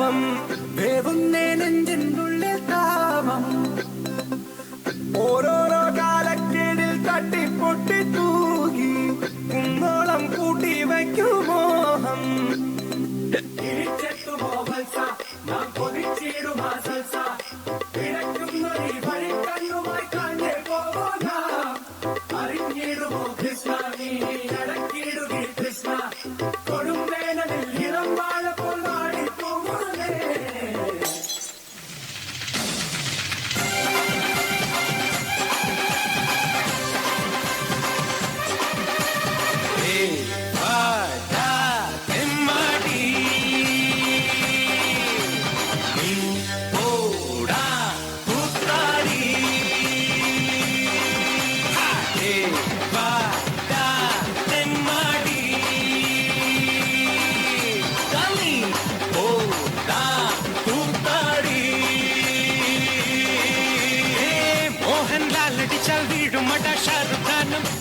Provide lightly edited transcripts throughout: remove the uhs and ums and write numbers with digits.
ഭാവം വേവുന്നേ നെഞ്ചിനുള്ളിൽ താപം ഓരോരോ കാലക്കേടിൽ തട്ടിപ്പൊട്ടി തൂകി കുന്നോളം കൂട്ടി വയ്ക്കും മോഹം അറിഞ്ഞിടുമോ കൃഷ്ണ നീ നടക്കിടുകി കൃഷ്ണ കൊടും വേനലിൽ ഇളം വാഴ പോലാടി പോകുന്നേ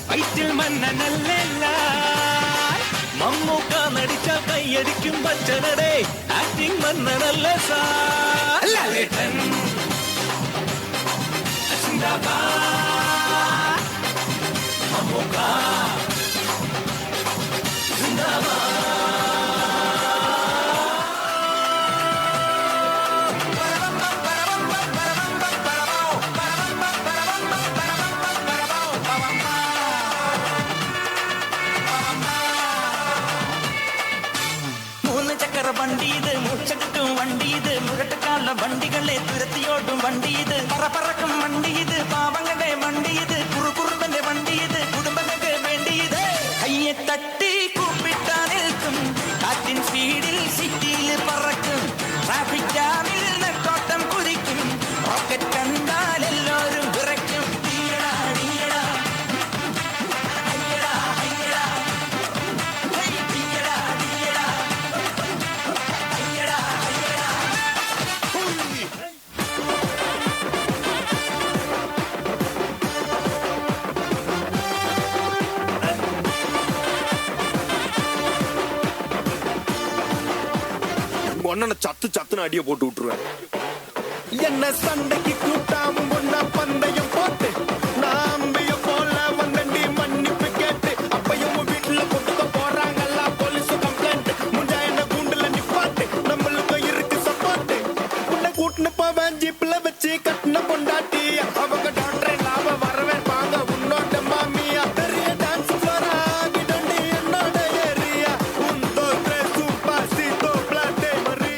വയറ്റിൽ മന്നനല്ല മമ്മൂക്ക നടിച്ച കൈയടിക്കും ബച്ചനടെ ആക്ടിങ് മന്നനല്ല സാലേട്ടൻ മമ്മൂക്ക വണ്ടിയത് മൂച്ചകട്ടും വണ്ടിയത് മുഴട്ടക്കാല വണ്ടികളെ തുരത്തിയോട്ടും വണ്ടിയത് പറക്കും വണ്ടിയത് പാവങ്ങളുടെ വണ്ടിയത് കുറുകുറുമ്പന്റെ വണ്ടിയത് കുടുംബങ്ങൾക്ക് വേണ്ടിയത് കയ്യെ തട്ടി കൂപ്പിട്ടാ നിൽക്കും കാറ്റിൻ സ്പീഡിൽ സിറ്റിയിൽ പറക്കും ട്രാഫിക് ജാമിൽ നെട്ടോട്ടം കുതിക്കും റോക്കറ്റ് കണ്ടാൽ എല്ലാവരും വിറയ്ക്കും சத்து சத்துன்னு அடிய போட்டு விட்டுருவேன். என்ன சண்டைக்கு கூட்டாமும் ஒன்னா பந்தயம் போட்டு நாம்பிய போல வந்தண்டி மன்னிப்பு கேட்டு அப்பையும் வீட்டுல கொட்டுக்க போறாங்கல்ல போலீஸ் கம்ப்ளைண்ட் முஞ்சா என்ன கூண்டுல நிப்பாட்டு நம்மளுக்கு இருக்கு சப்போர்ட் உன்னை கூட்டுன்னு போவேன் ஜீப்ல வச்சு கட்டின பொண்டாட்டி அவங்க டாக்டர் லாப வரவேற்பாங்க உன்னோட மாமியா பெரிய டான்ஸ் ஃப்ளோரா கிடண்டி என்னோட ஏரியா உந்தோ சூப்பா சீதோ பிளாட்டே மரி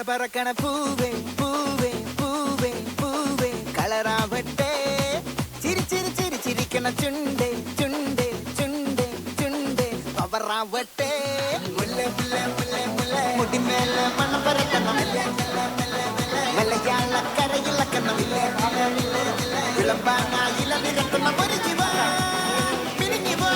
பறக்கண பூவே பூவே பூவே பூவே களராவட்டே சிரி சிரி சிரி சிரிக்கண சுண்டே சுண்டே சுண்டே சுண்டே பவராவட்டே முல்லை முல்லை முல்லை முல்லை முடி மேல மணம் பறக்கணும் மலையாள கரையில் கண்ணம் விளம்பானா இல விரக்கணும் மருகிவா பிரிங்கிவா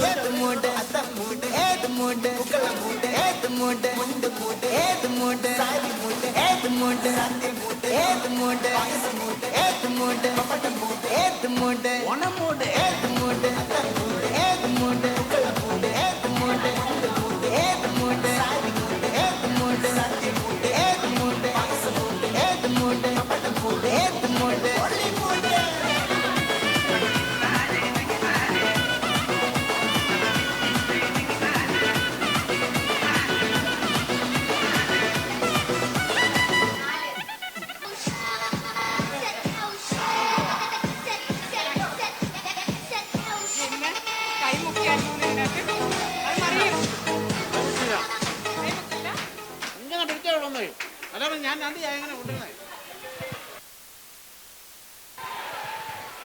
ஏது மூடு அத்த மூடு ஏது மூடு புகழ மூடு ஏது மூடு முண்டு மூடு ஏது மூடு சாரி மூடு ஏது மூடு சந்தி மூடு ஏது மூடு வயசு மூடு ஏது மூடு பப்பட்ட மூடு ஏது மூடு ஒன மூடு ஏது மூடு அத்த மூடு ஏது மூடு புகழ மூடு ஏது மூடு முண்டு மூடு ஏது மூடு சாரி மூடு ஏது மூடு சந்தி மூடு ஏது மூடு வயசு மூடு ஏது மூடு பப்பட்ட மூடு ஏது மூடு ஒளி மூடு അല്ലാതെ ഞാൻ രണ്ട് ചായ എങ്ങനെ കൊണ്ടുവരണേ